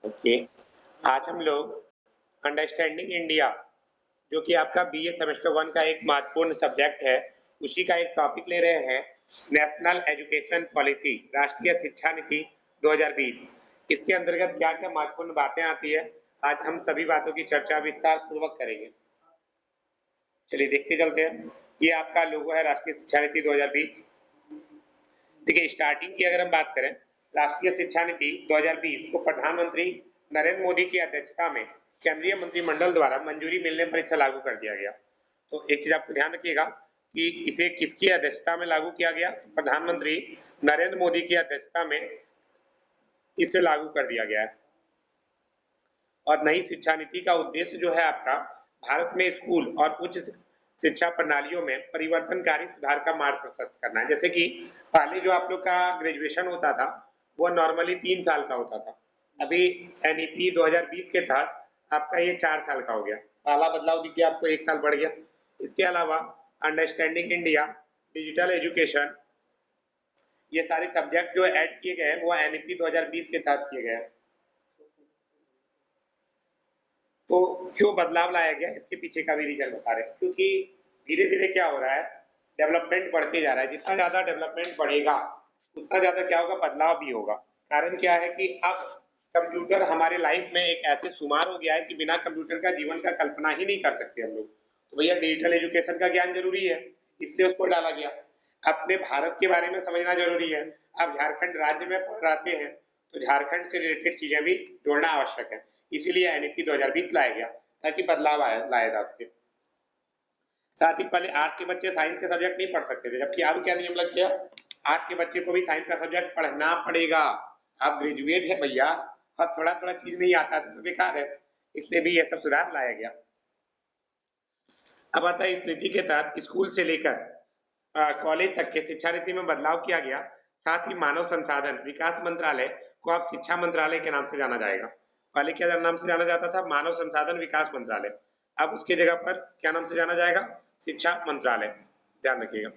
Okay. आज हम लोग अंडरस्टैंडिंग इंडिया, जो कि आपका बीए सेमेस्टर वन का एक महत्वपूर्ण सब्जेक्ट है, उसी का एक टॉपिक ले रहे हैं। नेशनल एजुकेशन पॉलिसी, राष्ट्रीय शिक्षा नीति 2020। इसके अंतर्गत क्या क्या महत्वपूर्ण बातें आती है, आज हम सभी बातों की चर्चा विस्तार पूर्वक करेंगे। चलिए देखते चलते हैं। ये आपका लोगो है, राष्ट्रीय शिक्षा नीति 2020। देखिए, स्टार्टिंग की अगर हम बात करें, राष्ट्रीय शिक्षा नीति 2020 को प्रधानमंत्री नरेंद्र मोदी की अध्यक्षता में केंद्रीय मंत्रिमंडल द्वारा मंजूरी मिलने पर इसे लागू कर दिया गया। तो एक चीज आपको ध्यान रखिएगा कि इसे किसकी अध्यक्षता में लागू किया गया। प्रधानमंत्री नरेंद्र मोदी की अध्यक्षता में इसे लागू कर दिया गया है। और नई शिक्षा नीति का उद्देश्य जो है आपका, भारत में स्कूल और उच्च शिक्षा प्रणालियों में परिवर्तनकारी सुधार का मार्ग प्रशस्त करना है। जैसे कि पहले जो आप लोग का ग्रेजुएशन होता था वो नॉर्मली 3 साल का होता था, अभी एनईपी 2020 के तहत आपका ये 4 साल का हो गया। पहला बदलाव देखिए, आपको 1 साल बढ़ गया। इसके अलावा अंडरस्टैंडिंग इंडिया, डिजिटल एजुकेशन, ये सारे सब्जेक्ट जो ऐड किए गए हैं वो एनईपी 2020 के तहत किए गए हैं। तो जो बदलाव लाया गया इसके पीछे का भी रीजन बता रहे हैं, क्योंकि धीरे धीरे क्या हो रहा है, डेवलपमेंट बढ़ते जा रहा है। जितना ज्यादा डेवलपमेंट बढ़ेगा उतना ज्यादा क्या होगा, बदलाव भी होगा। कारण क्या है कि अब कंप्यूटर हमारे लाइफ में एक ऐसे शुमार हो गया है कि बिना कंप्यूटर का जीवन का कल्पना ही नहीं कर सकते हम लोग। तो भैया डिजिटल एजुकेशन का ज्ञान जरूरी है, इसलिए उसको डाला गया। अपने भारत के बारे में समझना जरूरी है। आप झारखंड राज्य में रहते हैं तो झारखंड से रिलेटेड चीजें भी जोड़ना आवश्यक है, इसीलिए एनईपी 2020 लाया गया ताकि बदलाव लाया जा सके। साथ ही पहले आर्ट्स के बच्चे साइंस के सब्जेक्ट नहीं पढ़ सकते थे, जबकि अब क्या नियम लग गया, आर्ट्स के बच्चे को भी साइंस का सब्जेक्ट पढ़ना पड़ेगा। आप ग्रेजुएट है भैया, और थोड़ा थोड़ा चीज नहीं आता तो बेकार है, इसलिए भी यह सब सुधार लाया गया। अब आता है इस नीति के तहत स्कूल से लेकर कॉलेज तक के शिक्षा नीति में बदलाव किया गया। साथ ही मानव संसाधन विकास मंत्रालय को अब शिक्षा मंत्रालय के नाम से जाना जाएगा। पहले क्या नाम से जाना जाता था, मानव संसाधन विकास मंत्रालय, अब उसके जगह पर क्या नाम से जाना जाएगा, शिक्षा मंत्रालय। ध्यान रखिएगा।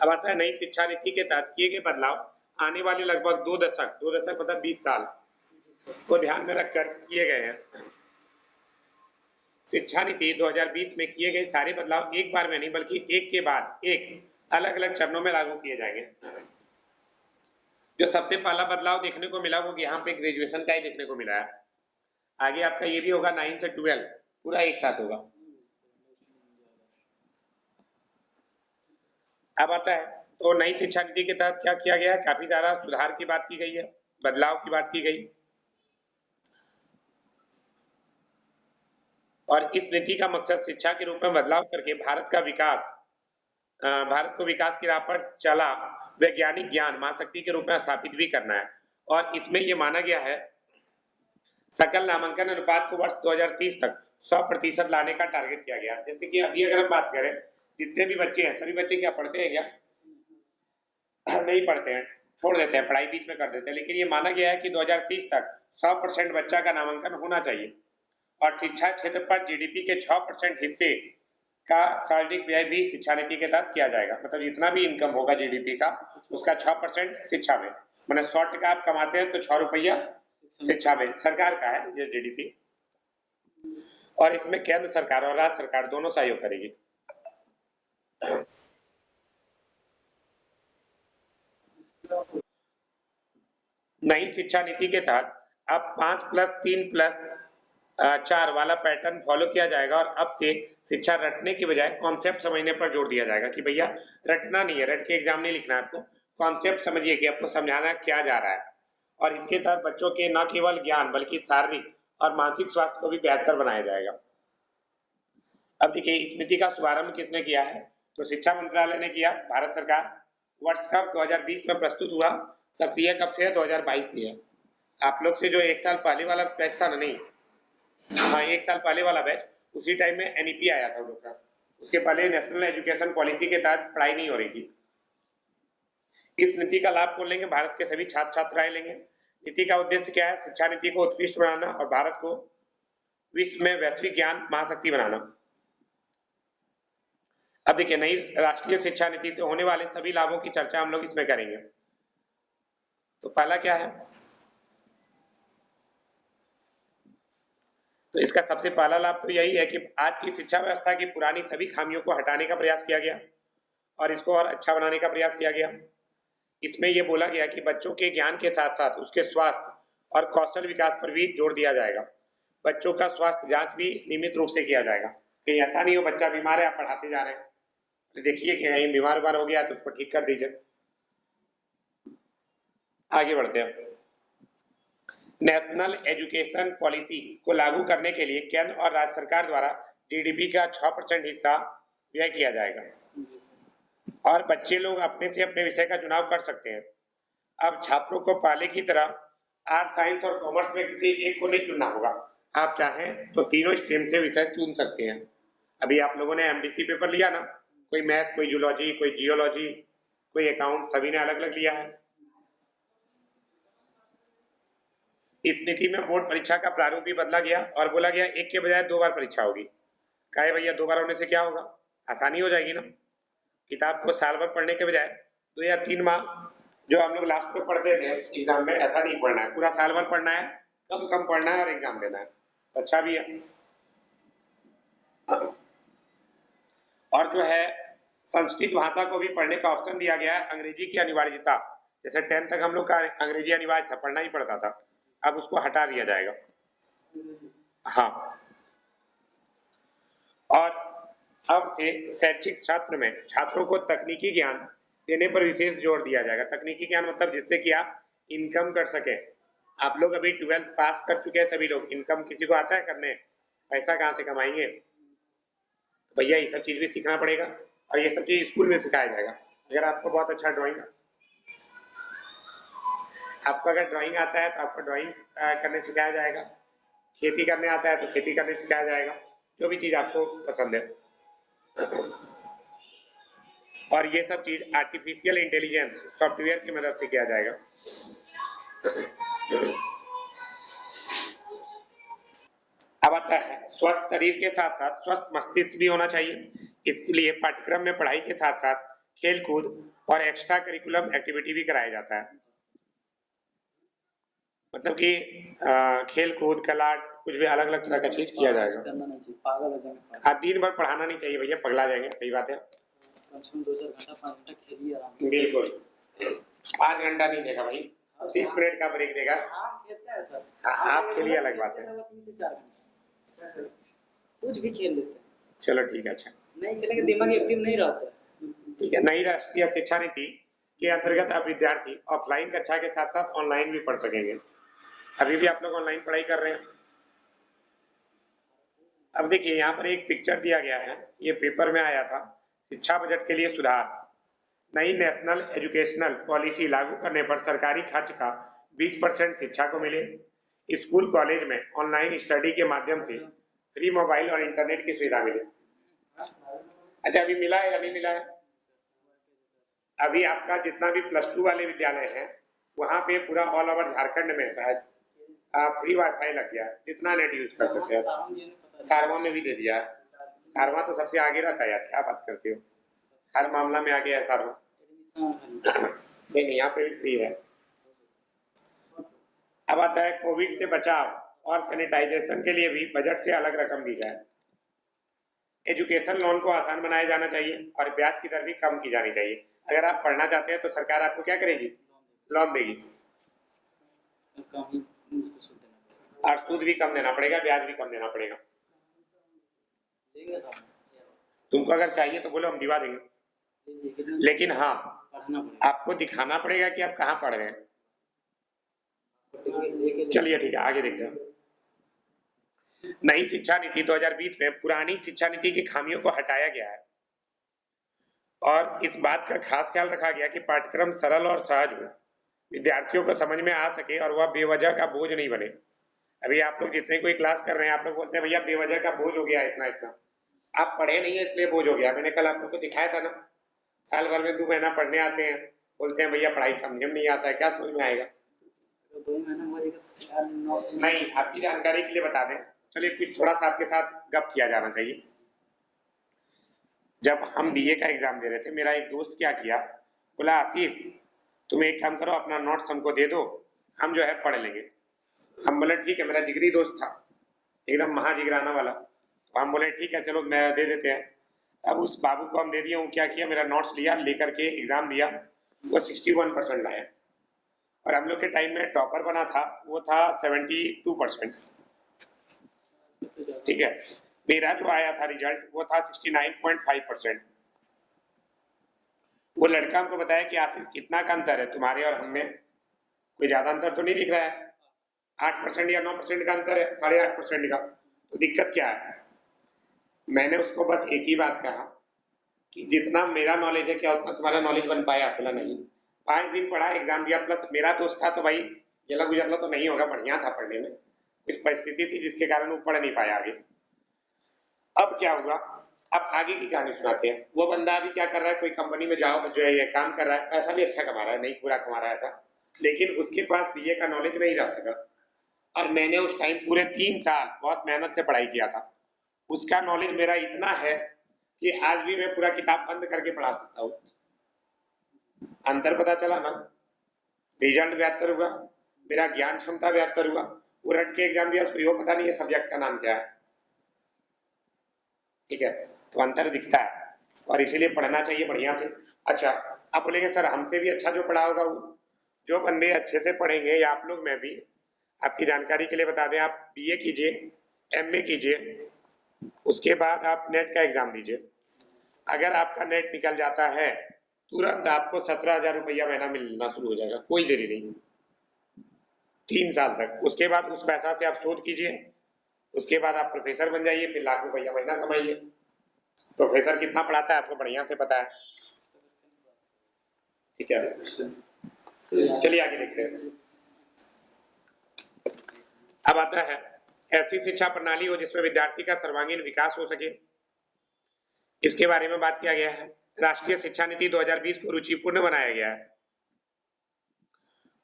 अब आता है नई शिक्षा नीति के तहत किए गए बदलाव, आने वाले लगभग 2 दशक मतलब 20 साल को ध्यान में रखकर किए गए हैं। शिक्षा नीति 2020 में किए गए सारे बदलाव एक बार में नहीं बल्कि एक के बाद एक अलग अलग चरणों में लागू किए जाएंगे। जो सबसे पहला बदलाव देखने को मिला वो यहाँ पे ग्रेजुएशन का ही देखने को मिला है। आगे आपका ये भी होगा 9 से 12 पूरा एक साथ होगा। अब आता है तो नई शिक्षा नीति के तहत क्या किया गया है, काफी सारा सुधार की बात की गई है, बदलाव की बात की गई। और इस नीति का मकसद शिक्षा के रूप में बदलाव करके भारत को विकास की राह पर चला वैज्ञानिक ज्ञान महाशक्ति के रूप में स्थापित भी करना है। और इसमें यह माना गया है सकल नामांकन अनुपात को वर्ष 2030 तक 100% लाने का टारगेट किया गया। जैसे कि अभी अगर हम बात करें, जितने भी बच्चे हैं सभी बच्चे क्या पढ़ते हैं क्या, नहीं पढ़ते हैं, छोड़ देते हैं, पढ़ाई बीच में कर देते हैं। लेकिन ये माना गया है कि 2030 तक 100% बच्चा का नामांकन होना चाहिए। और शिक्षा क्षेत्र पर जीडीपी के 6% हिस्से का सार्वजनिक व्यय भी शिक्षा नीति के तहत किया जाएगा। मतलब जितना भी इनकम होगा जीडीपी का उसका 6% शिक्षा में, मतलब 100 आप कमाते हैं तो 6 रुपया शिक्षा में सरकार का है ये जीडीपी। और इसमें केंद्र सरकार और राज्य सरकार दोनों सहयोग करेगी। नई शिक्षा नीति के तहत अब 5+3+4 वाला पैटर्न फॉलो किया जाएगा। और अब से शिक्षा रटने की बजाय कॉन्सेप्ट समझने पर जोर दिया जाएगा कि भैया रटना नहीं है, रट के एग्जाम नहीं लिखना है, आपको कॉन्सेप्ट समझिए कि आपको समझाना क्या जा रहा है। और इसके तहत बच्चों के न केवल ज्ञान बल्कि शारीरिक और मानसिक स्वास्थ्य को भी बेहतर बनाया जाएगा। अब देखिए इस नीति का शुभारंभ किसने किया है, तो शिक्षा मंत्रालय ने किया, भारत सरकार। वर्ष कब 2020 में प्रस्तुत हुआ, सक्रिय कब से है, 2022 से है। आप लोग से जो 1 साल पहले वाला बैच था ना, नहीं, हाँ 1 साल पहले वाला बैच, उसी टाइम में एनईपी आया था लोग का। उसके पहले नेशनल एजुकेशन पॉलिसी के तहत पढ़ाई नहीं हो रही थी। इस नीति का लाभ कौन लेंगे, भारत के सभी छात्र छात्राएं लेंगे। नीति का उद्देश्य क्या है, शिक्षा नीति को उत्कृष्ट बनाना और भारत को विश्व में वैश्विक ज्ञान महाशक्ति बनाना। अब देखिए नई राष्ट्रीय शिक्षा नीति से होने वाले सभी लाभों की चर्चा हम लोग इसमें करेंगे। तो पहला क्या है, तो इसका सबसे पहला लाभ तो यही है कि आज की शिक्षा व्यवस्था की पुरानी सभी खामियों को हटाने का प्रयास किया गया और इसको और अच्छा बनाने का प्रयास किया गया। इसमें यह बोला गया कि बच्चों के ज्ञान के साथ साथ उसके स्वास्थ्य और कौशल विकास पर भी जोर दिया जाएगा। बच्चों का स्वास्थ्य जांच भी नियमित रूप से किया जाएगा। कहीं ऐसा नहीं हो बच्चा बीमार है आप पढ़ाते जा रहे हैं, तो देखिए कि कहीं बीमार हो गया तो उसको ठीक कर दीजिए। आगे बढ़ते हैं। नेशनल एजुकेशन पॉलिसी को लागू करने के लिए केंद्र और राज्य सरकार द्वारा जीडीपी का 6% हिस्सा व्यय किया जाएगा और बच्चे लोग अपने से अपने विषय का चुनाव कर सकते हैं। अब छात्रों को पहले की तरह आर्ट, साइंस और कॉमर्स में किसी एक को नहीं चुनना होगा। आप चाहें तो तीनों स्ट्रीम से विषय चुन सकते हैं। अभी आप लोगों ने एमडीसी पेपर लिया ना, कोई मैथ, कोई जूलॉजी, कोई जियोलॉजी, कोई अकाउंट, सभी ने अलग अलग लिया है। इस नीति में बोर्ड परीक्षा का प्रारूप भी बदला गया और बोला गया एक के बजाय 2 बार परीक्षा होगी। कहे भैया 2 बार होने से क्या होगा, आसानी हो जाएगी ना। किताब को साल भर पढ़ने के बजाय 2 या 3 माह जो हम लोग लास्ट में पढ़ते थे एग्जाम में, ऐसा नहीं पढ़ना है, पूरा साल भर पढ़ना है, कम कम पढ़ना है और एग्जाम देना है, अच्छा भी है। और जो है संस्कृत भाषा को भी पढ़ने का ऑप्शन दिया गया है। अंग्रेजी की अनिवार्यता, जैसे 10th तक हम लोग का अंग्रेजी अनिवार्य था, पढ़ना ही पड़ता था, अब उसको हटा दिया जाएगा। हाँ, और अब से शैक्षिक छात्र में छात्रों को तकनीकी ज्ञान देने पर विशेष जोर दिया जाएगा। तकनीकी ज्ञान मतलब जिससे कि आप इनकम कर सके। आप लोग अभी 12th पास कर चुके हैं सभी लोग, इनकम किसी को आता है करने, पैसा कहाँ से कमाएंगे, तो भैया ये सब चीज भी सीखना पड़ेगा और ये सब चीज स्कूल में सिखाया जाएगा। अगर आपको बहुत अच्छा ड्राइंग, आपको अगर ड्राइंग आता है तो आपको ड्राइंग करने सिखाया जाएगा, खेती करने आता है तो खेती करने सिखाया जाएगा, जो भी चीज आपको पसंद है। और ये सब चीज आर्टिफिशियल इंटेलिजेंस सॉफ्टवेयर की मदद से किया जाएगा। अब आता है स्वस्थ शरीर के साथ साथ स्वस्थ मस्तिष्क भी होना चाहिए। इसके लिए पाठ्यक्रम में पढ़ाई के साथ साथ खेल कूद और एक्स्ट्रा करिकुलम एक्टिविटी भी कराया जाता है। मतलब कि खेल कूद, कला, कुछ भी अलग अलग तरह का चीज किया जाएगा। दिन भर पढ़ाना नहीं चाहिए भैया, पगला जाएंगे। सही बात है, 2-4 घंटा 5 घंटा खेलिए आराम। बिल्कुल 5 घंटा नहीं देगा भाई, 30 मिनट का ब्रेक देगा। आपके लिए अलग बात है, कुछ भी खेल लेते हैं। चलो ठीक है, अच्छा नहीं खेलेंगे दिमाग एक्टिव नहीं रहता। ठीक है। नई राष्ट्रीय शिक्षा नीति के अंतर्गत अब विद्यार्थी ऑफलाइन कक्षा के साथ साथ ऑनलाइन भी पढ़ सकेंगे। अभी भी आप लोग ऑनलाइन पढ़ाई कर रहे हैं। अब देखिए यहाँ पर एक पिक्चर दिया गया है, ये पेपर में आया था, शिक्षा बजट के लिए सुधार। नई नेशनल एजुकेशनल पॉलिसी लागू करने पर सरकारी खर्च का 20% शिक्षा को मिले। स्कूल कॉलेज में ऑनलाइन स्टडी के माध्यम से फ्री मोबाइल और इंटरनेट की सुविधा मिले। अच्छा, अभी मिला है या नहीं मिला है? अभी आपका जितना भी +2 वाले विद्यालय हैं वहाँ पे पूरा ऑल ओवर झारखंड में शायद फ्री वाईफाई लग गया, जितना नेट यूज कर सकते हैं। सारवा में भी दे दिया है। सारवा तो सबसे आगे रहता है यार, क्या बात करते हो, हर मामला में आगे है सारवा। नहीं नहीं, यहाँ पे भी फ्री है। अब आता है कोविड से बचाव और सैनिटाइजेशन के लिए भी बजट से अलग रकम दी जाए। एजुकेशन लोन को आसान बनाया जाना चाहिए और ब्याज की दर भी कम की जानी चाहिए। अगर आप पढ़ना चाहते हैं तो सरकार आपको क्या करेगी, लोन देगी और सूद भी कम देना पड़ेगा, ब्याज भी कम देना पड़ेगा। तुमको अगर चाहिए तो बोलो, हम दिवा देंगे, लेकिन हाँ आपको दिखाना पड़ेगा कि आप कहाँ पढ़ रहे हैं। चलिए ठीक है, आगे देखते हैं। नई शिक्षा नीति 2020 में पुरानी शिक्षा नीति की खामियों को हटाया गया है और इस बात का खास ख्याल रखा गया कि पाठ्यक्रम सरल और सहज हो, विद्यार्थियों को समझ में आ सके और वह बेवजह का बोझ नहीं बने। अभी आप लोग जितने कोई क्लास कर रहे हैं, आप लोग बोलते हैं भैया बेवजह का बोझ हो गया इतना इतना, आप पढ़े नहीं है इसलिए बोझ हो गया। मैंने कल आप लोग को दिखाया था ना, साल भर में 2 महीना पढ़ने आते हैं, बोलते हैं भैया पढ़ाई समझ में नहीं आता है, क्या समझ में आएगा? नहीं, आपकी जानकारी के लिए बता दें, चलिए कुछ थोड़ा सा आपके साथ गप किया जाना चाहिए। जब हम बीए का एग्जाम दे रहे थे, मेरा एक दोस्त क्या किया, बोला आशीष तुम एक काम करो, अपना नोट्स हमको दे दो, हम जो है पढ़ लेंगे। हम बोले ठीक है, मेरा जिगरी दोस्त था, एकदम महाजिगराना वाला। तो हम बोले ठीक है चलो मैं दे देते हैं। अब उस बाबू को हम दे दिए, वो क्या किया, मेरा नोट्स लिया, लेकर के एग्जाम दिया, वो 61% लाया। और हम लोग के टाइम में टॉपर बना था वो था 72%। ठीक है, मेरा जो आया था रिजल्ट वो था 69.5%। वो लड़का हमको बताया कि आशीष कितना का अंतर है तुम्हारे और हम में? कोई ज्यादा अंतर तो नहीं दिख रहा है, 8% या 9% का अंतर है, 8.5% का। तो दिक्कत क्या है? मैंने उसको बस एक ही बात कहा कि जितना मेरा नॉलेज है क्या उतना तुम्हारा नॉलेज बन पाया? बोला नहीं। 5 दिन पढ़ा, एग्जाम दिया, प्लस मेरा दोस्त था तो भाई गेला गुजरला तो नहीं होगा, बढ़िया था पढ़ने में, कुछ परिस्थिति थी जिसके कारण वो पढ़ नहीं पाया आगे। अब क्या हुआ, अब आगे की कहानी सुनाते हैं। वो बंदा अभी क्या कर रहा है, कोई कंपनी में जाओ जो है ये काम कर रहा है, पैसा भी अच्छा कमा रहा है, नहीं पूरा कमा रहा है ऐसा, लेकिन उसके पास बीए का नॉलेज नहीं रह सका। और मैंने उस टाइम पूरे 3 साल बहुत मेहनत से पढ़ाई किया था, उसका नॉलेज मेरा इतना है कि आज भी मैं पूरा किताब बंद करके पढ़ा सकता हूँ। अंतर पता चला ना? रिजल्ट बेहतर हुआ, मेरा ज्ञान क्षमता बेहतर हुआ। वो रट के एग्जाम दिया, उसको यो पता नहीं है सब्जेक्ट का नाम क्या है। ठीक है, तो अंतर दिखता है और इसीलिए पढ़ना चाहिए बढ़िया से। अच्छा, आप बोलेंगे सर हमसे भी अच्छा जो पढ़ा होगा वो, जो बंदे अच्छे से पढ़ेंगे या आप लोग, मैं भी आपकी जानकारी के लिए बता दें, आप बीए कीजिए, एमए कीजिए, उसके बाद आप नेट का एग्जाम दीजिए। अगर आपका नेट निकल जाता है तुरंत आपको 17,000 रुपया महीना मिलना शुरू हो जाएगा, कोई देरी नहीं, 3 साल तक। उसके बाद उस पैसा से आप शोध कीजिए, उसके बाद आप प्रोफेसर बन जाइए, फिर लाख रुपया महीना कमाइए। प्रोफेसर कितना पढ़ाता है आपको बढ़िया से पता है। ठीक है, चलिए आगे देखते हैं। अब आता है ऐसी शिक्षा प्रणाली हो जिसमें विद्यार्थी का सर्वांगीण विकास हो सके, इसके बारे में बात किया गया है। राष्ट्रीय शिक्षा नीति 2020 को रुचिपूर्ण बनाया गया है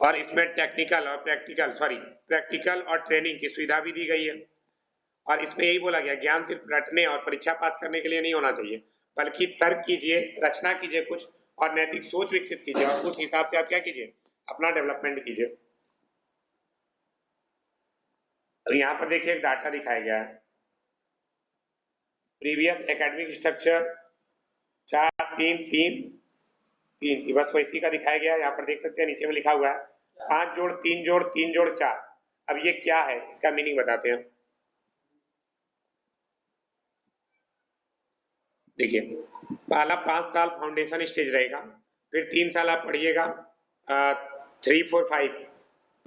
और इसमें प्रैक्टिकल और ट्रेनिंग की सुविधा भी दी गई है। और इसमें यही बोला गया ज्ञान सिर्फ रटने और परीक्षा पास करने के लिए नहीं होना चाहिए, बल्कि तर्क कीजिए, रचना कीजिए कुछ, और नैतिक सोच विकसित कीजिए, और उस हिसाब से आप क्या कीजिए, अपना डेवलपमेंट कीजिए। तो यहाँ पर देखिए एक डाटा दिखाया गया है, प्रीवियस एकेडमिक स्ट्रक्चर 4-3-3-3, बस वैसी का दिखाया गया है। यहाँ पर देख सकते हैं नीचे में लिखा हुआ है 5 जोड़ 3 जोड़ 3 जोड़ 4। अब ये क्या है, इसका मीनिंग बताते हैं। देखिए, पहला 5 साल फाउंडेशन स्टेज रहेगा, फिर 3 साल आप पढ़िएगा 3, 4, 5।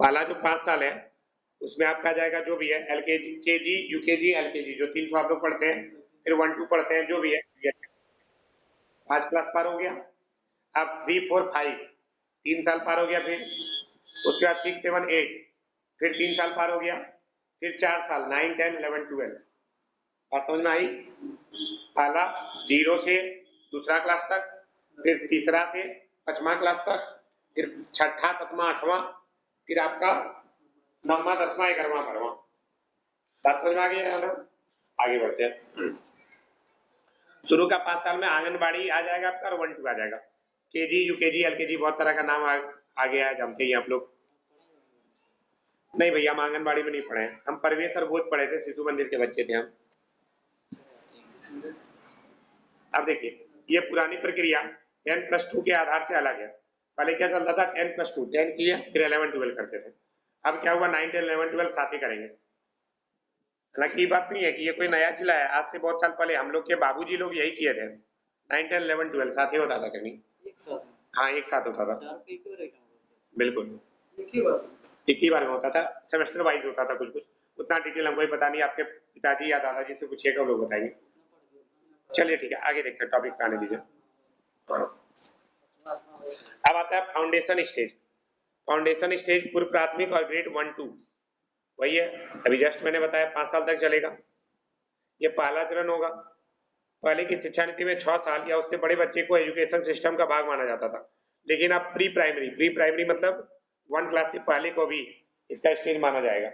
पहला जो 5 साल है उसमें आपका जाएगा जो भी है एलकेजी, केजी, यूकेजी, एलकेजी, जो 3 आप लोग पढ़ते हैं, फिर 1, 2 पढ़ते हैं, जो भी है 5 क्लास पार हो गया। अब 3, 4, 5 3 साल पार हो गया, फिर उसके बाद 6, 7, 8 फिर 3 साल पार हो गया, फिर 4 साल 9, 10, 11, 12। बात समझ में आई? पहला 0 से दूसरा क्लास तक, फिर तीसरा से 5वां क्लास तक, फिर 6ठा 7वां 8वां, फिर आपका 9वां 10वां 11वां 12वां। बात समझ में आ गई है ना? आगे बढ़ते हैं। शुरू का 5 साल में आंगनबाड़ी आ जाएगा आपका और 1, 2 आ जाएगा। केजी, यूकेजी, एलकेजी बहुत तरह का नाम आ गया है, जानते ही आप लोग। नहीं भैया, हम आंगनबाड़ी में नहीं पढ़े हैं, हम परवेश और बोध पढ़े थे, शिशु मंदिर के बच्चे थे हम। अब देखिए, ये पुरानी प्रक्रिया 10+2 के आधार से अलग है। पहले क्या चलता था, 10+2, 10 किया फिर 11, 12 करते थे। अब क्या हुआ, 9, 10, 11, 12 साथ ही करेंगे। हालांकि ये बात नहीं है कि ये कोई नया जिला है, आज से बहुत साल पहले हम लोग के बाबूजी लोग यही किए थे, 9, 10, 11, 12 साथ ही होता था कहीं। एक साथ? हाँ, एक साथ होता था, 4 पे एक बार एग्जाम होता था? बिल्कुल एक एक ही बार में होता था, सेमेस्टर वाइज होता था। कुछ कुछ उतना डिटेल हमको ही पता नहीं, आपके पिताजी या दादाजी से पूछिएगा, वो लोग बताएंगे। चलिए ठीक है, आगे देखते हैं, टॉपिक पे आने दीजिए। अब आता है फाउंडेशन स्टेज। फाउंडेशन स्टेज पूर्व प्राथमिक और ग्रेड 1, 2 वही है, अभी जस्ट मैंने बताया 5 साल तक चलेगा। ये पहला चरण होगा। पहले की शिक्षा नीति में 6 साल या उससे बड़े बच्चे को एजुकेशन सिस्टम का भाग माना जाता था, लेकिन अब प्री प्राइमरी मतलब 1 क्लास से पहले को भी इसका स्टेज माना जाएगा।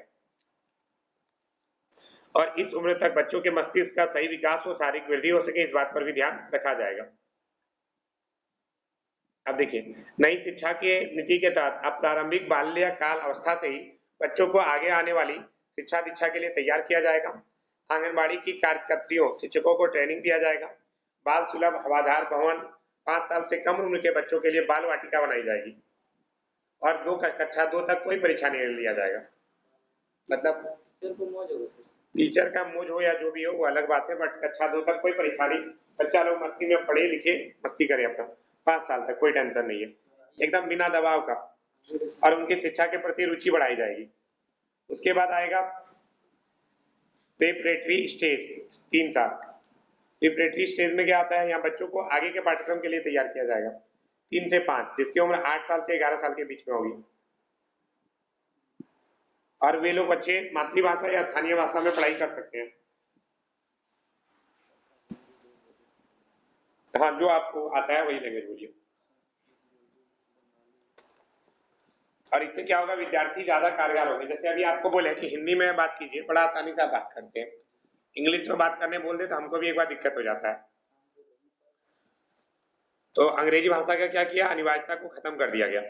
और इस उम्र तक बच्चों के मस्तिष्क का सही विकास हो, शारीरिक वृद्धि हो सके, इस बात पर भी ध्यान रखा जाएगा। अब देखिए, नई शिक्षा के नीति के तहत अब प्रारंभिक बाल्य काल अवस्था से ही बच्चों को आगे आने वाली शिक्षा दीक्षा के लिए तैयार किया जाएगा। आंगनबाड़ी की कार्यकर्त्रियों शिक्षकों को ट्रेनिंग दिया जाएगा। बाल सुलभ हवादार भवन, 5 साल से कम उम्र के बच्चों के लिए बाल वाटिका बनाई जाएगी और कक्षा 2 तक कोई परीक्षा नहीं लिया जाएगा। मतलब सर को मौज होगा सर। टीचर का मौज हो या जो भी हो वो अलग बात है, बट कक्षा 2 तक कोई परीक्षा नहीं। बच्चा लोग मस्ती में पढ़े लिखे मस्ती करे अपना 5 साल तक, कोई टेंशन नहीं है, एकदम बिना दबाव का। और उनकी शिक्षा के प्रति रुचि बढ़ाई जाएगी। उसके बाद आएगा प्रिपरेटरी स्टेज, 3 साल। प्रिपरेटरी स्टेज में क्या होता है, यहाँ बच्चों को आगे के पाठ्यक्रम के लिए तैयार किया जाएगा 3 से 5, जिसकी उम्र 8 साल से 11 साल के बीच में होगी। और वे लोग बच्चे मातृभाषा या स्थानीय भाषा में पढ़ाई कर सकते हैं। हाँ, जो आपको आता है वही लैंग्वेज बोलिए। और इससे क्या होगा, विद्यार्थी ज्यादा कारगर होंगे। जैसे अभी आपको बोले कि हिंदी में बात कीजिए, बड़ा आसानी से आप बात करते हैं, इंग्लिश में बात करने बोल दे तो हमको भी एक बार दिक्कत हो जाता है। तो अंग्रेजी भाषा का क्या किया, अनिवार्यता को खत्म कर दिया गया।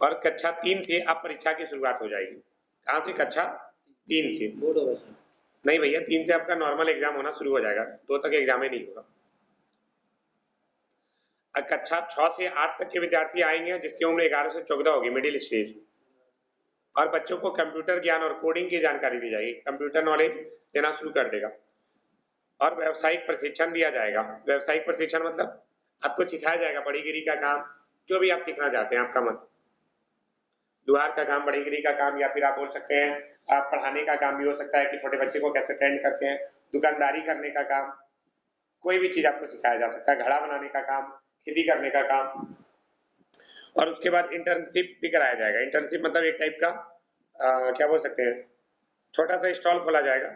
और कक्षा 3 से अब परीक्षा की शुरुआत हो जाएगी। कहाँ से, कक्षा 3 से। बोर्ड होगा सर। नहीं भैया, 3 से आपका नॉर्मल एग्जाम होना शुरू हो जाएगा, 2 तक एग्जाम ही नहीं होगा। कक्षा 6 से 8 तक के विद्यार्थी आएंगे जिसकी उम्र 11 से 14 होगी, मिडिल स्टेज। और बच्चों को कंप्यूटर ज्ञान और कोडिंग की जानकारी दी जाएगी, कंप्यूटर नॉलेज देना शुरू कर देगा। और व्यावसायिक प्रशिक्षण दिया जाएगा। व्यावसायिक प्रशिक्षण मतलब आपको सिखाया जाएगा बड़ीगिरी का काम, जो भी आप सीखना चाहते हैं, आपका मन, दुहार का काम, बड़ीगिरी का काम, या फिर आप बोल सकते हैं आप पढ़ाने का काम भी हो सकता है कि छोटे बच्चे को कैसे ट्रेंड करते हैं, दुकानदारी करने का काम, कोई भी चीज आपको सिखाया जा सकता है, घड़ा बनाने का काम, खेती करने का काम। और उसके बाद इंटर्नशिप भी कराया जाएगा। इंटर्नशिप मतलब एक टाइप का क्या बोल सकते हैं, छोटा सा स्टॉल खोला जाएगा।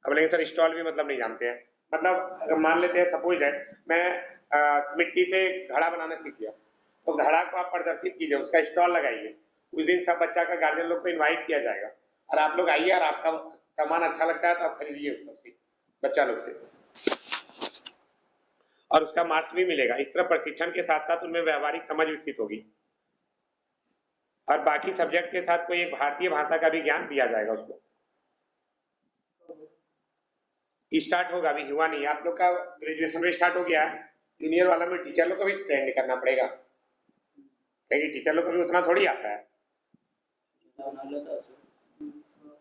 अब नहीं सर, स्टॉल भी मतलब नहीं जानते हैं, मतलब मान लेते हैं सपोज दैट मैं मिट्टी से घड़ा बनाना सीख गया, तो घड़ा को आप प्रदर्शित कीजिए, उसका स्टॉल लगाइए। उस दिन सब बच्चा का गार्जियन लोग को इनवाइट किया जाएगा और आप लोग आइए, और आपका सामान अच्छा लगता है तो आप खरीदिए उस सबसे, बच्चा लोग से, और उसका मार्क्स भी मिलेगा। इस तरह प्रशिक्षण के साथ साथ उनमें व्यवहारिक समझ विकसित होगी। और बाकी सब्जेक्ट के साथ कोई एक भारतीय भाषा का भी ज्ञान दिया जाएगा उसको। स्टार्ट होगा, अभी हुआ नहीं, आप लोग का ग्रेजुएशन में स्टार्ट हो गया है, जूनियर वाला में टीचर लोग को भी ट्रेंड करना पड़ेगा, क्योंकि टीचर लोग को भी उतना थोड़ी आता है,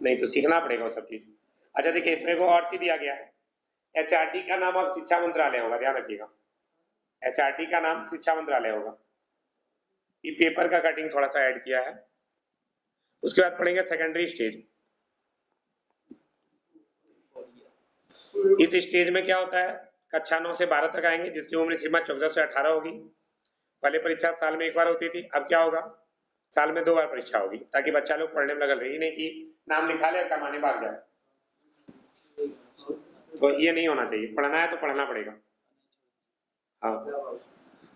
नहीं तो सीखना पड़ेगा वो सब चीज। अच्छा देखिए, इसमें को और चीज दिया गया है, HRD का नाम अब शिक्षा मंत्रालय होगा, ध्यान रखिएगा, HRD का नाम शिक्षा मंत्रालय होगा। ये पेपर का कटिंग थोड़ा सा ऐड किया है। उसके बाद पढ़ेंगे सेकेंडरी स्टेज। इस स्टेज में क्या होता है, कक्षा 9 से 12 तक आएंगे जिसकी उम्र सीमा 14 से 18 होगी। पहले परीक्षा साल में एक बार होती थी, अब क्या होगा, साल में 2 बार परीक्षा होगी, ताकि बच्चा लोग पढ़ने में लगल रहे, नहीं कि नाम लिखा ले और कमाने भाग जाए। तो ये नहीं होना चाहिए, पढ़ना है तो पढ़ना पड़ेगा। हाँ,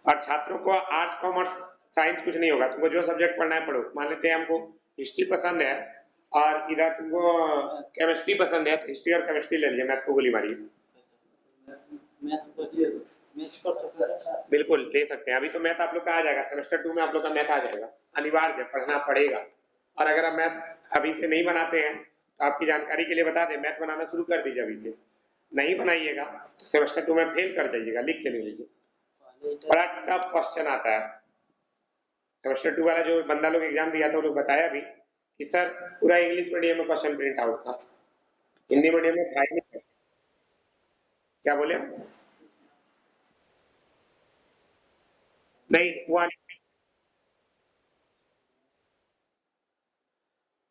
और छात्रों को आर्ट्स कॉमर्स साइंस कुछ नहीं होगा, तुमको जो सब्जेक्ट पढ़ना है पढ़ो। मान लेते हैं हमको हिस्ट्री पसंद है और इधर तुमको केमिस्ट्री पसंद है, तो हिस्ट्री और केमिस्ट्री ले लीजिए, मैथ को गोली मारिए। बिल्कुल ले सकते हैं, अभी तो मैथ आप लोग का आ जाएगा, सेमेस्टर 2 में आप लोग का मैथ आ जाएगा, अनिवार्य है, पढ़ना पड़ेगा। और अगर आप मैथ अभी से नहीं बनाते हैं तो आपकी जानकारी के लिए बता दें, मैथ बनाना शुरू कर दीजिए अभी से, नहीं बनाइएगा तो सेमेस्टर 2 में फेल कर जाइएगा, लिख के ले लीजिए, बड़ा टफ क्वेश्चन आता है। सेमेस्टर 2 वाला जो बंदा लोग एग्जाम दिया था वो लोग बताया भी कि सर पूरा इंग्लिश मीडियम में क्वेश्चन प्रिंट आउट था, हिंदी मीडियम में था ही नहीं। क्या बोले, नहीं हुआ नहीं।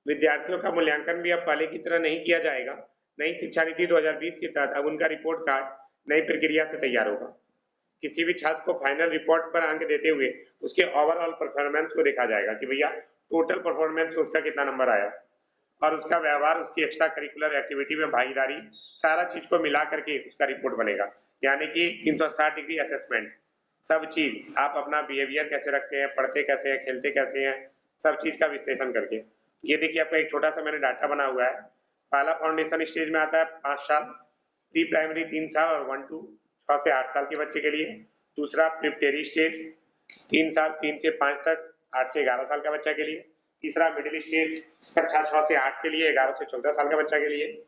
विद्यार्थियों का मूल्यांकन भी अब पहले की तरह नहीं किया जाएगा। नई शिक्षा नीति 2020 के तहत अब उनका रिपोर्ट कार्ड नई प्रक्रिया से तैयार होगा। किसी भी छात्र को फाइनल रिपोर्ट पर अंक देते हुए उसके ओवरऑल परफॉर्मेंस को देखा जाएगा कि भैया टोटल परफॉर्मेंस में उसका कितना नंबर आया, और उसका व्यवहार, उसकी एक्स्ट्रा करिकुलर एक्टिविटी में भागीदारी, सारा चीज को मिला करके उसका रिपोर्ट बनेगा। यानी कि 360 डिग्री असेसमेंट, सब चीज, आप अपना बिहेवियर कैसे रखते हैं, पढ़ते कैसे हैं, खेलते कैसे हैं, सब चीज का विश्लेषण करके। ये देखिए आपका एक छोटा सा मैंने डाटा बना हुआ है। पहला फाउंडेशन स्टेज में आता है 5 साल, प्री प्राइमरी 3 साल और 1 to 6 से 8 साल के बच्चे के लिए। दूसरा प्रिपरेटरी स्टेज 3 साल 3 से 5 तक 8 से 11 साल का बच्चा के लिए। तीसरा मिडिल स्टेज कक्षा 6 से 8 के लिए, 11 से 14 साल का बच्चा के लिए।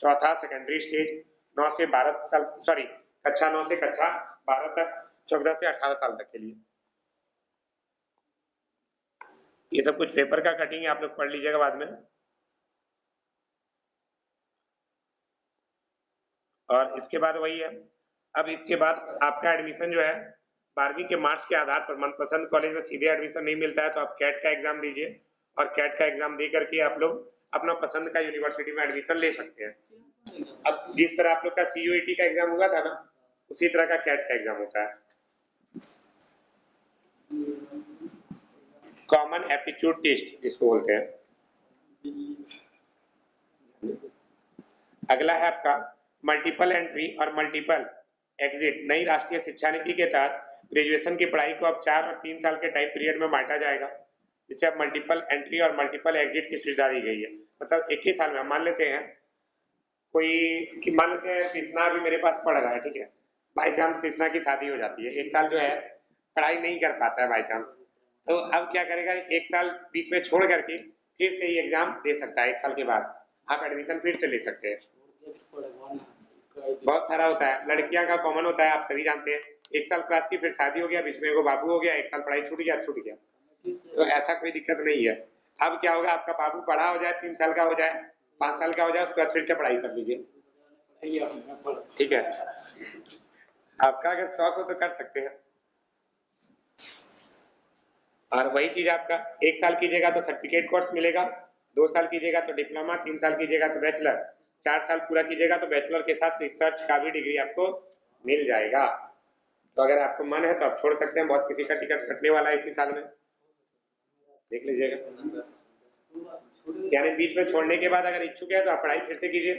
चौथा सेकेंडरी स्टेज 9 से 12 साल, सॉरी कक्षा 9 से कक्षा 12 तक, 14 से 18 साल तक के लिए। ये सब कुछ पेपर का कटिंग है, आप लोग पढ़ लीजिएगा बाद में। और इसके बाद वही है, अब इसके बाद आपका एडमिशन जो है 12वीं के मार्क्स के आधार पर मनपसंद कॉलेज में सीधे एडमिशन नहीं मिलता है, तो आप कैट का एग्जाम दीजिए और कैट का एग्जाम दे करके आप लोग अपना पसंद का यूनिवर्सिटी में एडमिशन ले सकते हैं। अब जिस तरह आप लोग का CUET का एग्जाम हुआ था ना, उसी तरह का कैट का एग्जाम होता है, कॉमन एप्टीट्यूड टेस्ट जिसको बोलते हैं। अगला है आपका मल्टीपल एंट्री और मल्टीपल एग्जिट। नई राष्ट्रीय शिक्षा नीति के तहत ग्रेजुएशन की पढ़ाई को अब 4 और 3 साल के टाइम पीरियड में बांटा जाएगा, जिससे अब मल्टीपल एंट्री और मल्टीपल एग्जिट की सुविधा दी गई है। मतलब एक ही साल में, मान लेते हैं मान लेते हैं कृष्णा अभी मेरे पास पढ़ रहा है, ठीक है, बाई चांस कृष्णा की शादी हो जाती है, एक साल जो है पढ़ाई नहीं कर पाता है बाई चांस, तो अब क्या करेगा, एक साल बीच में छोड़ करके फिर से ही एग्जाम दे सकता है। एक साल के बाद आप एडमिशन फिर से ले सकते हैं। बहुत सारा होता है, लड़कियां का कॉमन होता है, आप सभी जानते हैं, एक साल क्लास की फिर शादी हो गया, बीच में एगो बाबू हो गया, एक साल पढ़ाई छूट गया, तो ऐसा कोई दिक्कत नहीं है। अब क्या होगा, आपका बाबू पढ़ा हो जाए, 3 साल का हो जाए, 5 साल का हो जाए, उसके बाद फिर से पढ़ाई कर लीजिए, ठीक है। आपका अगर शौक हो तो कर सकते हैं। और वही चीज आपका 1 साल कीजिएगा तो सर्टिफिकेट कोर्स मिलेगा, 2 साल कीजिएगा तो डिप्लोमा, 3 साल कीजिएगा तो बैचलर, 4 साल पूरा कीजिएगा तो बैचलर के साथ रिसर्च का भी डिग्री आपको मिल जाएगा। तो अगर आपको मन है तो आप छोड़ सकते हैं, बहुत किसी का टिकट कटने वाला है इसी साल में, देख लीजिएगा। यानी बीच में छोड़ने के बाद अगर इच्छुक है तो आप पढ़ाई फिर से कीजिए।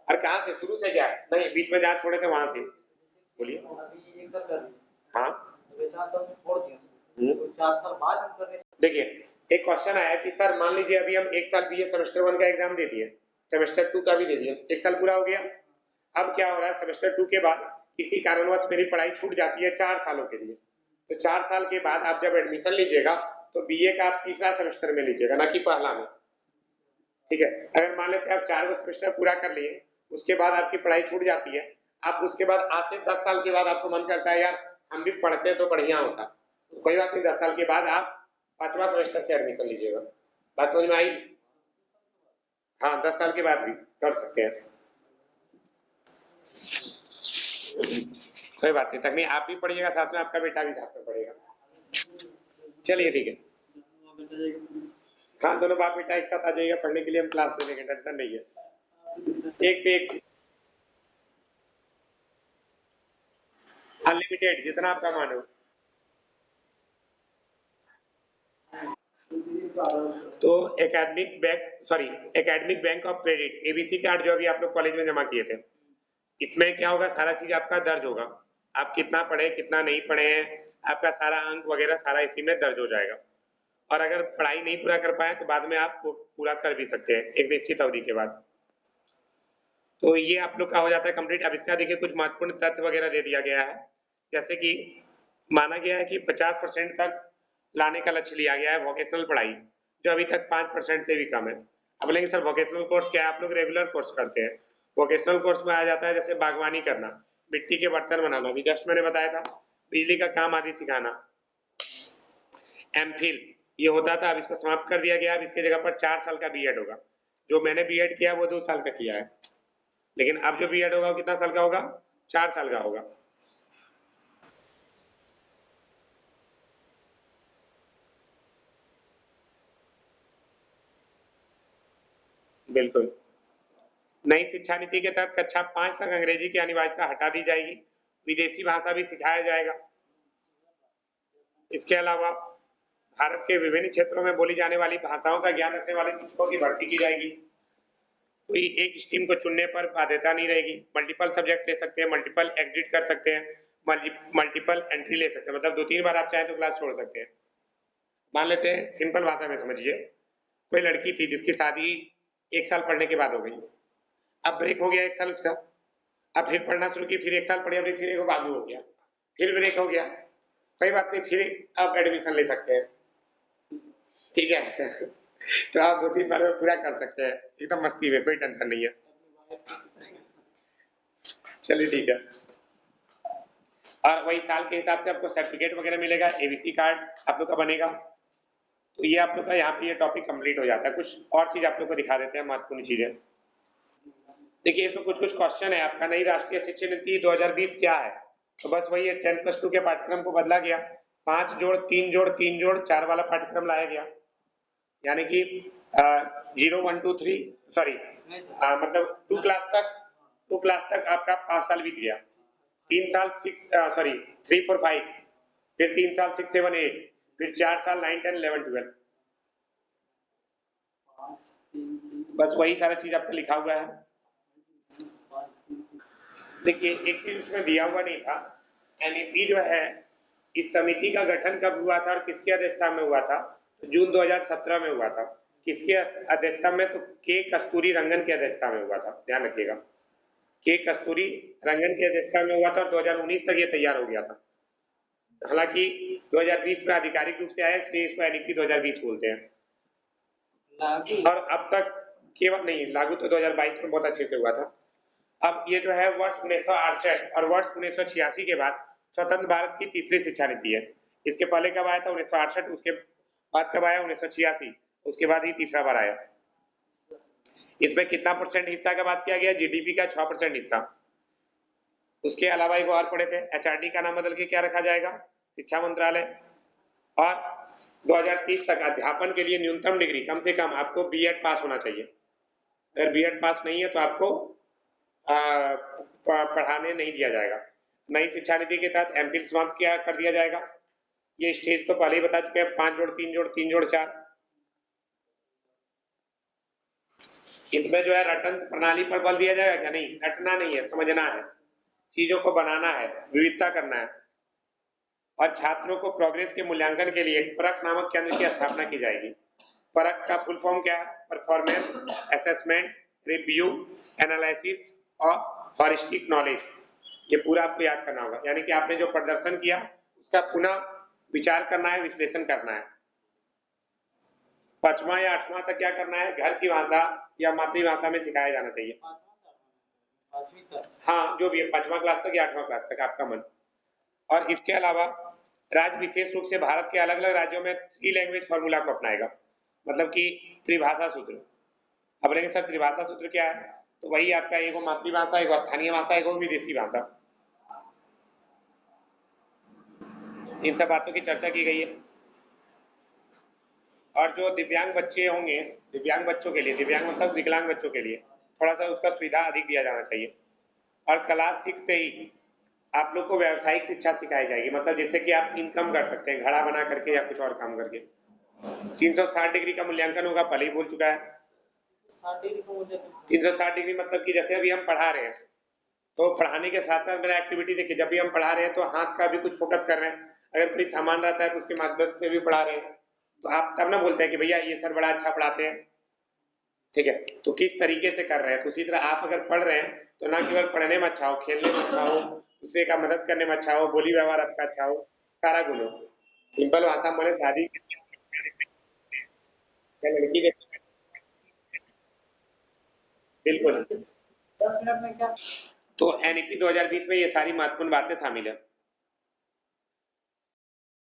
और कहाँ से, शुरू से क्या, नहीं बीच में जहाँ छोड़े थे वहां से बोलिए। हाँ, 4 साल बाद हम कर रहे हैं। देखिए एक क्वेश्चन आया कि सर मान लीजिए अभी हम 1 साल BA सेमेस्टर 1 का एग्जाम दे दिए, सेमेस्टर 2 का भी दे दिए, 1 साल पूरा हो गया, अब क्या हो रहा है, सेमेस्टर 2 के बाद किसी कारणवश मेरी पढ़ाई छूट जाती है 4 सालों के लिए, तो 4 साल के बाद आप जब एडमिशन लीजिएगा तो BA का आप तीसरा सेमेस्टर में लीजिएगा, ना कि पहला में, ठीक है। अगर मान लेते हैं आप 4 सेमेस्टर पूरा कर लिए, उसके बाद आपकी पढ़ाई छूट जाती है, आप उसके बाद आज से 10 साल के बाद आपको मन करता है यार हम भी पढ़ते तो बढ़िया होता, तो कोई बात नहीं, 10 साल के बाद आप 5वां सेमेस्टर से एडमिशन लीजिएगा। बात समझ में आई? हाँ, 10 साल के बाद भी कर सकते हैं, कोई बात नहीं, तक नहीं, आप भी पढ़िएगा साथ में, आपका बेटा भी साथ में पढ़ेगा। चलिए ठीक है, हाँ दोनों बाप बेटा एक साथ आ जाइएगा पढ़ने के लिए, हम क्लास में लेंगे, टेंशन नहीं है। एक पे एक अनलिमिटेड, जितना आपका मान हो। तो academic bank of credit ABC card जो अभी आप लोग कॉलेज में जमा किए थे, इसमें क्या होगा, सारा चीज आपका दर्ज होगा, आप कितना पढ़े कितना नहीं पढ़े हैं, आपका सारा अंक वगैरह सारा इसी में दर्ज हो जाएगा। और अगर पढ़ाई नहीं पूरा कर पाए तो बाद में आप पूरा कर भी सकते हैं एक निश्चित अवधि के बाद। तो ये आप लोग का हो जाता है कंप्लीट। अब इसका देखिए कुछ महत्वपूर्ण तथ्य वगैरह दे दिया गया है, जैसे कि माना गया है कि 50% तक लाने का लक्ष्य लिया गया है वोकेशनल पढ़ाई, जो अभी तक 5% से भी कम है। अब बोलेंगे सर वोकेशनल कोर्स क्या है, आप लोग रेगुलर कोर्स करते हैं, वोकेशनल कोर्स में आ जाता है जैसे बागवानी करना, मिट्टी के बर्तन बनाना, भी जस्ट मैंने बताया था, बिजली का काम आदि सिखाना। एमफिल ये होता था, अब इसको समाप्त कर दिया गया, अब इसके जगह पर 4 साल का BEd होगा। जो मैंने BEd किया वो 2 साल का किया है, लेकिन अब जो BEd होगा वो कितना साल का होगा, 4 साल का होगा। बिल्कुल, नई शिक्षा नीति के तहत कक्षा 5 तक अंग्रेजी की अनिवार्यता हटा दी जाएगी, विदेशी भाषा भी सिखाया जाएगा। इसके अलावा भारत के विभिन्न क्षेत्रों में बोली जाने वाली भाषाओं का ज्ञान रखने वाले शिक्षकों की भर्ती की जाएगी। कोई एक स्ट्रीम को चुनने पर बाध्यता नहीं रहेगी, मल्टीपल सब्जेक्ट ले सकते हैं, मल्टीपल एग्जिट कर सकते हैं, मल्टीपल एंट्री ले सकते हैं, मतलब 2-3 बार आप चाहें तो क्लास छोड़ सकते हैं। मान लेते हैं सिंपल भाषा में समझिए, कोई लड़की थी जिसकी शादी 1 साल पढ़ने के बाद हो गई, अब ब्रेक हो गया 1 साल उसका, अब फिर पढ़ना शुरू की, फिर 1 साल पढ़ी, फिर एक बाबू हो गया, फिर ब्रेक हो गया, कोई बात नहीं, फिर आप एडमिशन ले सकते हैं, ठीक है। तो आप 2-3 बार में पूरा कर सकते हैं, एकदम मस्ती में, कोई टेंशन नहीं है। चलिए ठीक है। और वही साल के हिसाब से आपको सर्टिफिकेट वगैरह मिलेगा, एबीसी कार्ड आप लोग का बनेगा। तो ये आप लोग का यहाँ पे ये टॉपिक कंप्लीट हो जाता है। कुछ और चीज आप लोग को दिखा देते हैं, महत्वपूर्ण चीजें। देखिए इसमें कुछ कुछ क्वेश्चन है आपका, नई राष्ट्रीय शिक्षा नीति 2020 क्या है। तो बस वही है, 10+2 के पाठ्यक्रम को बदला गया, 5 जोड़ 3 जोड़ 3 जोड़ 4 वाला पाठ्यक्रम लाया गया, यानी कि 0 1 2 3 सॉरी मतलब 2 क्लास तक आपका 5 साल बीत गया, 3 साल 3 4 5, फिर 3 साल 6 7 8, फिर 4 साल 9 10 11 12, बस वही सारा चीज आपका लिखा हुआ है। देखिए एक चीज उसमें दिया हुआ नहीं था, एनईपी जो है इस समिति का गठन कब हुआ था और किसकी अध्यक्षता में हुआ था, तो जून 2017 में हुआ था। किसकी अध्यक्षता में, तो के कस्तूरी रंगन की अध्यक्षता में हुआ था, ध्यान रखिएगा, के कस्तूरी रंगन की अध्यक्षता में हुआ था और 2019 तक ये तैयार हो गया था। हालांकि 2020 में आधिकारिक रूप से आया, इसलिए इसको एनईपी 2020 बोलते हैं। और अब तक केवल नहीं, लागू तो 2022 में बहुत अच्छे से हुआ था। अब ये जो है वर्ष 1968 और वर्ष 1986 के बाद स्वतंत्र भारत की तीसरी शिक्षा नीति है। इसके पहले कब आया था, 1968, उसके बाद कब आया, 1986, उसके बाद ही तीसरा बार आया। इसमें कितना % हिस्सा का बात किया गया, जीडीपी का 6% हिस्सा। उसके अलावा एक और पढ़े थे, एचआरडी का नाम बदल के क्या रखा जाएगा, शिक्षा मंत्रालय। और 2030 तक अध्यापन के लिए न्यूनतम डिग्री कम से कम आपको बीएड पास होना चाहिए। अगर बीएड पास नहीं है तो आपको पढ़ाने नहीं दिया जाएगा। नई शिक्षा नीति के तहत एमफिल समाप्त किया कर दिया जाएगा। ये स्टेज तो पहले ही बता चुके हैं, 5 जोड़ 3 जोड़ 3 जोड़ 4। इसमें जो है रटन प्रणाली पर बल दिया जाएगा क्या, नहीं, रटना नहीं है, समझना है, चीजों को बनाना है, विविधता करना है। और छात्रों को प्रोग्रेस के मूल्यांकन के लिए परख नामक केंद्र की स्थापना की जाएगी। परख का फुल फॉर्म क्या है, परफॉर्मेंस असेसमेंट रिव्यू एनालिसिस और हॉरिस्टिक नॉलेज। ये पूरा आपको याद करना होगा, यानी कि आपने जो प्रदर्शन किया उसका पुनः विचार करना है, विश्लेषण करना है। 5वां या 8वां तक क्या करना है, घर की भाषा या मातृभाषा में सिखाया जाना चाहिए। हाँ जो भी है, 5वां क्लास तक या 8वां क्लास तक, आपका मन। और इसके अलावा राज्य विशेष रूप से भारत के अलग अलग राज्यों में 3 लैंग्वेज फॉर्मूला को अपनाएगा, मतलब कि त्रिभाषा सूत्र। अब बोलेंगे सर त्रिभाषा सूत्र क्या है, तो वही आपका एगो मातृभाषा, एगो स्थानीय भाषा, एगो विदेशी भाषा, इन सब बातों की चर्चा की गई है। और जो दिव्यांग बच्चे होंगे, दिव्यांग बच्चों के लिए, दिव्यांग मतलब विकलांग बच्चों के लिए थोड़ा सा उसका सुविधा अधिक दिया जाना चाहिए। और क्लास 6 से ही आप लोग को व्यावसायिक शिक्षा सिखाई जाएगी, मतलब जिससे कि आप इनकम कर सकते हैं, घड़ा बना करके या कुछ और काम करके। 360 डिग्री का मूल्यांकन होगा, पहले ही बोल चुका है। 360 डिग्री मतलब कि जैसे अभी हम पढ़ा रहे हैं, तो पढ़ाने के साथ साथ मेरा एक्टिविटी देखिए, जब भी हम पढ़ा रहे हैं तो हाथ का भी कुछ फोकस कर रहे हैं, अगर कोई सामान रहता है तो उसके मदद से भी पढ़ा रहे हैं, तो आप तब ना बोलते हैं कि भैया ये सर बड़ा अच्छा पढ़ाते हैं, ठीक है। तो किस तरीके से कर रहे हैं, तो उसी तरह आप अगर पढ़ रहे हैं तो ना केवल पढ़ने में अच्छा हो, खेलने में अच्छा हो, दूसरे का मदद करने में अच्छा हो, बोली व्यवहार आपका अच्छा हो, सारा गुण हो। सिंपल भाषा में बोले, शादी लड़की के, बिल्कुल। 10 मिनट में क्या, तो एनईपी 2020 में ये सारी महत्वपूर्ण बातें शामिल है।